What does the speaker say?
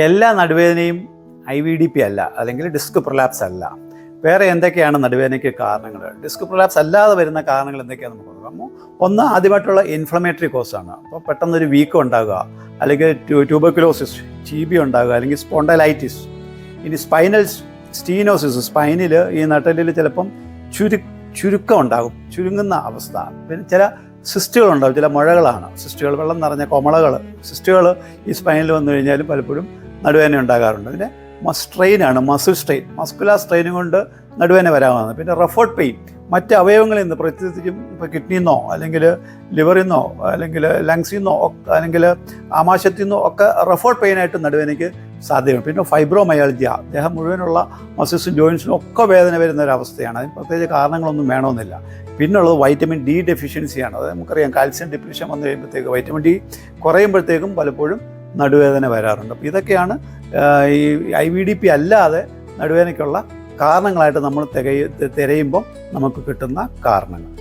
എല്ലാ നടുവേദനയും IVDP അല്ല, അല്ലെങ്കിൽ ഡിസ്ക് പ്രൊലാപ്സ് അല്ല. വേറെ എന്തൊക്കെയാണ് നടുവേദനയ്ക്ക് കാരണങ്ങൾ? ഡിസ്ക് പ്രൊലാപ്സ് അല്ലാതെ വരുന്ന കാരണങ്ങൾ എന്തൊക്കെയാണെന്ന് നമുക്ക് നോക്കാം. ഒന്ന്, ആദ്യമായിട്ടുള്ള ഇൻഫ്ലമേറ്ററി കോസാണ്. അപ്പോൾ പെട്ടെന്നൊരു വീക്കം ഉണ്ടാകുക, അല്ലെങ്കിൽ ട്യൂബർക്കുലോസിസ്, TB ഉണ്ടാകുക, അല്ലെങ്കിൽ സ്പോണ്ടലൈറ്റിസ്. ഇനി സ്പൈനൽ സ്റ്റീനോസിസ്, സ്പൈനിൽ ഈ നട്ടെല്ലിൽ ചിലപ്പം ചുരുക്കം ഉണ്ടാകും, ചുരുങ്ങുന്ന അവസ്ഥ. പിന്നെ ചില സിസ്റ്റുകളുണ്ടാകും, ചില മുഴകളാണ് സിസ്റ്റുകൾ, വെള്ളം നിറഞ്ഞ കൊമളകൾ, സിസ്റ്റുകൾ ഈ സ്പൈനിൽ വന്നു കഴിഞ്ഞാലും പലപ്പോഴും നടുവേദന ഉണ്ടാകാറുണ്ട്. പിന്നെ സ്ട്രെയിനാണ്, മസിൽ സ്ട്രെയിൻ, മസ്കുലാർ സ്ട്രെയിനും കൊണ്ട് നടുവേദന വരാവുന്നതാണ്. പിന്നെ റെഫേർഡ് പെയിൻ, മറ്റ് അവയവങ്ങളിൽ നിന്ന്, പ്രത്യേകിച്ചും ഇപ്പോൾ കിഡ്നിയിൽ നിന്നോ അല്ലെങ്കിൽ ലിവറിൽ നിന്നോ അല്ലെങ്കിൽ ലങ്സിൽ നിന്നോ അല്ലെങ്കിൽ ആമാശയത്തിൽ നിന്നോ ഒക്കെ റെഫേർഡ് പെയിനായിട്ട് നടുവേദനയ്ക്ക് സാധ്യതയുണ്ട്. പിന്നെ ഫൈബ്രോമയാൾജിയ, ദേഹം മുഴുവനുള്ള മസിൽസും ജോയിൻസിനും ഒക്കെ വേദന വരുന്ന ഒരവസ്ഥയാണ്. അതിന് പ്രത്യേകിച്ച് കാരണങ്ങളൊന്നും വേണമെന്നില്ല. പിന്നുള്ളത് വൈറ്റമിൻ D ഡെഫിഷ്യൻസിയാണ്. അത് നമുക്കറിയാം, കാൽസ്യം ഡിപ്ലീഷൻ വന്നു കഴിയുമ്പോഴത്തേക്ക് വൈറ്റമിൻ D കുറയുമ്പോഴത്തേക്കും പലപ്പോഴും നടുവേദന വരാറുണ്ട്. അപ്പോൾ ഇതൊക്കെയാണ് ഈ IVDP അല്ലാതെ നടുവേദനയ്ക്കുള്ള കാരണങ്ങളായിട്ട് നമ്മൾ തിരയുമ്പം നമുക്ക് കിട്ടുന്ന കാരണങ്ങൾ.